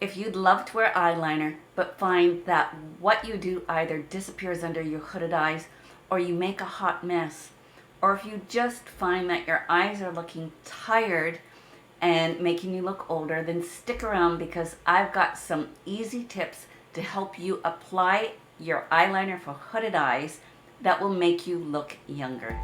If you'd love to wear eyeliner, but find that what you do either disappears under your hooded eyes or you make a hot mess, or if you just find that your eyes are looking tired and making you look older, then stick around because I've got some easy tips to help you apply your eyeliner for hooded eyes that will make you look younger.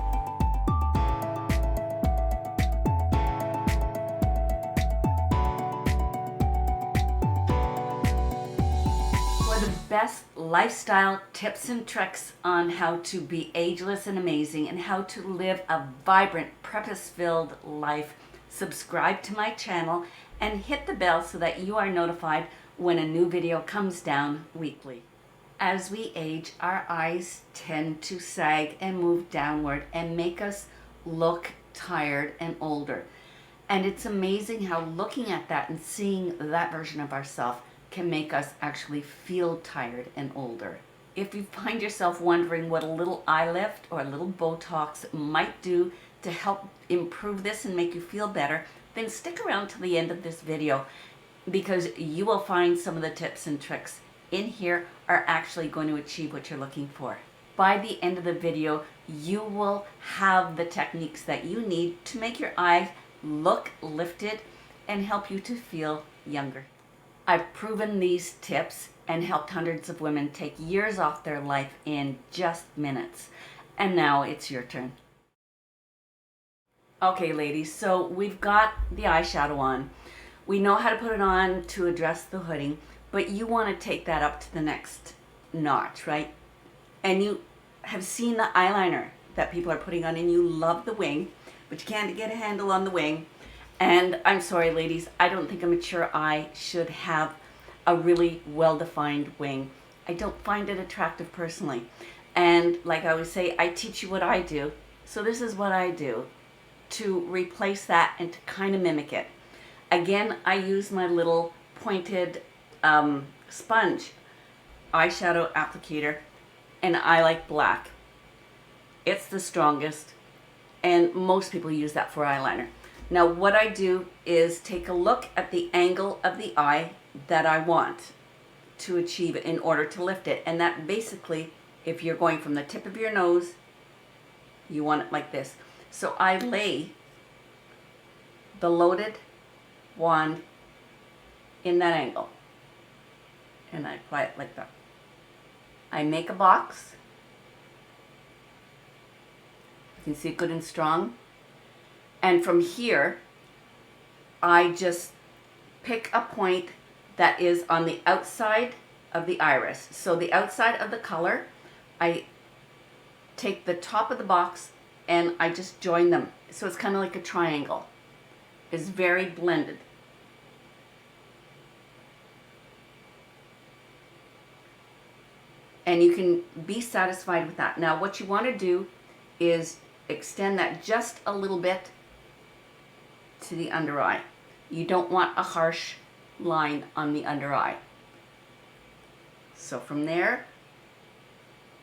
For the best lifestyle tips and tricks on how to be ageless and amazing and how to live a vibrant, purpose-filled life, subscribe to my channel and hit the bell so that you are notified when a new video comes down weekly. As we age, our eyes tend to sag and move downward and make us look tired and older. And it's amazing how looking at that and seeing that version of ourselves can make us actually feel tired and older. If you find yourself wondering what a little eye lift or a little Botox might do to help improve this and make you feel better, then stick around till the end of this video because you will find some of the tips and tricks in here are actually going to achieve what you're looking for. By the end of the video, you will have the techniques that you need to make your eyes look lifted and help you to feel younger. I've proven these tips and helped hundreds of women take years off their life in just minutes. And now it's your turn. Okay, ladies, so we've got the eyeshadow on. We know how to put it on to address the hooding, but you want to take that up to the next notch, right? And you have seen the eyeliner that people are putting on and you love the wing, but you can't get a handle on the wing. And I'm sorry, ladies, I don't think a mature eye should have a really well-defined wing. I don't find it attractive personally. And like I always say, I teach you what I do. So this is what I do to replace that and to kind of mimic it. Again, I use my little pointed sponge eyeshadow applicator, and I like black. It's the strongest, and most people use that for eyeliner. Now what I do is take a look at the angle of the eye that I want to achieve it in order to lift it. And that basically, if you're going from the tip of your nose, you want it like this. So I lay the loaded wand in that angle and I apply it like that. I make a box. You can see it good and strong. And from here, I just pick a point that is on the outside of the iris. So the outside of the color, I take the top of the box and I just join them. So it's kind of like a triangle. It's very blended. And you can be satisfied with that. Now what you want to do is extend that just a little bit to the under eye. You don't want a harsh line on the under eye. So from there,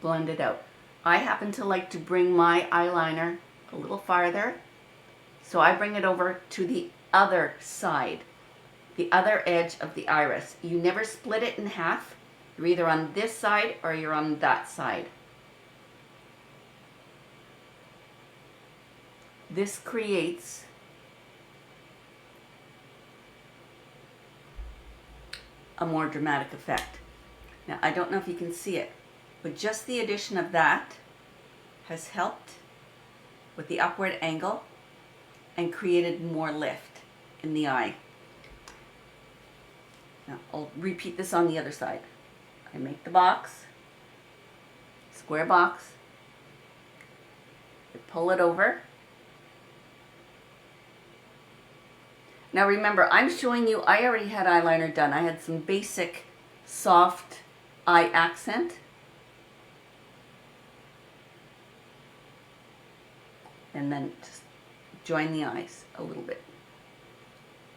blend it out. I happen to like to bring my eyeliner a little farther. So I bring it over to the other side, the other edge of the iris. You never split it in half. You're either on this side or you're on that side. This creates a more dramatic effect. Now, I don't know if you can see it, but just the addition of that has helped with the upward angle and created more lift in the eye. Now, I'll repeat this on the other side. I make the box, square box, I pull it over. Now remember, I'm showing you, I already had eyeliner done. I had some basic soft eye accent. And then just join the eyes a little bit.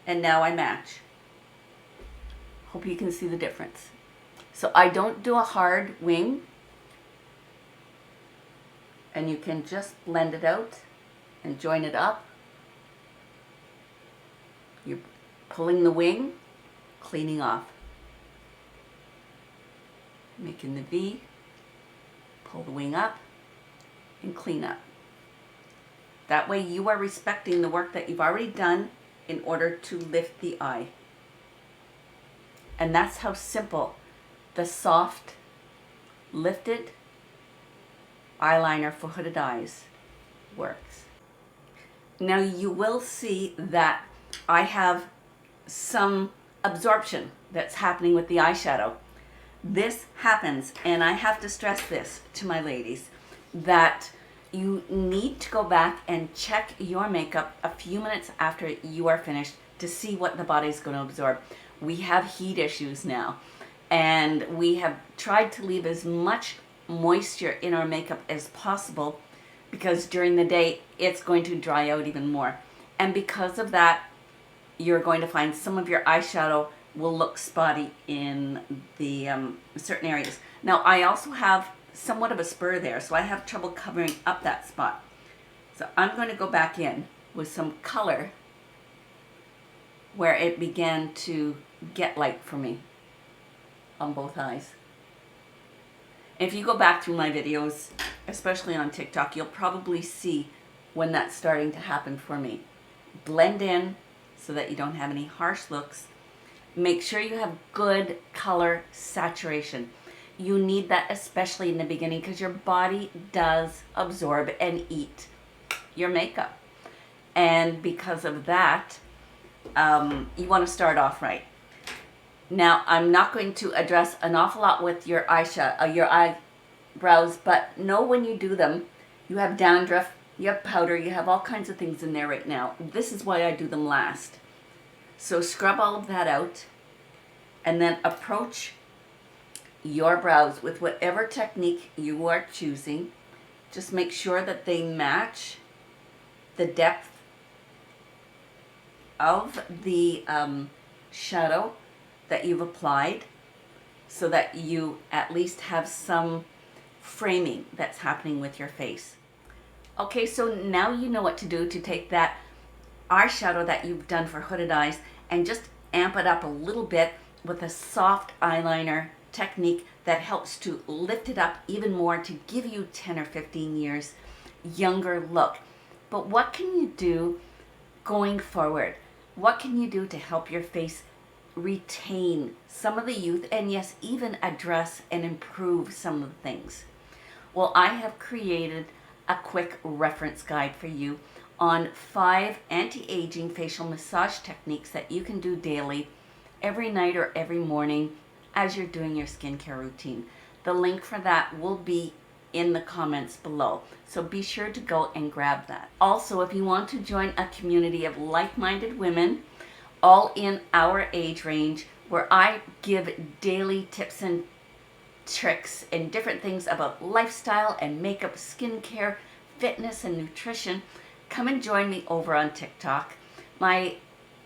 And now I match. Hope you can see the difference. So I don't do a hard wing. And you can just blend it out and join it up. You're pulling the wing cleaning off. Making the V, pull the wing up, and clean up. That way you are respecting the work that you've already done in order to lift the eye. And that's how simple the soft, lifted eyeliner for hooded eyes works. Now you will see that I have some absorption that's happening with the eyeshadow. This happens, and I have to stress this to my ladies, that you need to go back and check your makeup a few minutes after you are finished to see what the body's going to absorb. We have heat issues now, and we have tried to leave as much moisture in our makeup as possible because during the day it's going to dry out even more. And because of that, you're going to find some of your eyeshadow will look spotty in the certain areas. Now I also have somewhat of a spur there, so I have trouble covering up that spot. So I'm going to go back in with some color where it began to get light for me on both eyes. If you go back through my videos, especially on TikTok, you'll probably see when that's starting to happen for me. Blend in so that you don't have any harsh looks. Make sure you have good color saturation. You need that especially in the beginning because your body does absorb and eat your makeup. And because of that, you want to start off right. Now, I'm not going to address an awful lot with your eyeshadow, your eyebrows, but know when you do them, you have dandruff, you have powder, you have all kinds of things in there right now. This is why I do them last. So scrub all of that out and then approach your brows with whatever technique you are choosing. Just make sure that they match the depth of the shadow that you've applied so that you at least have some framing that's happening with your face. Okay, so now you know what to do to take that eyeshadow that you've done for hooded eyes and just amp it up a little bit with a soft eyeliner technique that helps to lift it up even more to give you 10 or 15 years younger look. But what can you do going forward? What can you do to help your face retain some of the youth and yes, even address and improve some of the things? Well, I have created a quick reference guide for you on 5 anti-aging facial massage techniques that you can do daily, every night or every morning as you're doing your skincare routine. The link for that will be in the comments below, so be sure to go and grab that. Also, if you want to join a community of like-minded women, all in our age range, where I give daily tips and tricks and different things about lifestyle and makeup, skincare, fitness, and nutrition, come and join me over on TikTok. My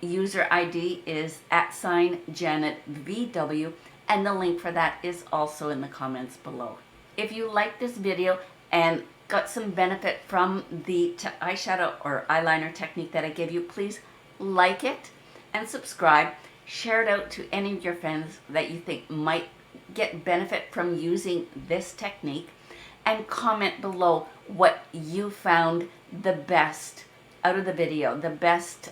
user ID is @JanetVW, and the link for that is also in the comments below. If you like this video and got some benefit from the eyeshadow or eyeliner technique that I give you, please like it and subscribe. Share it out to any of your friends that you think might get benefit from using this technique, and comment below what you found the best out of the video, the best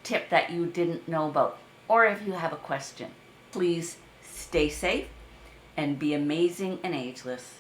tip that you didn't know about, or if you have a question. Please stay safe and be amazing and ageless.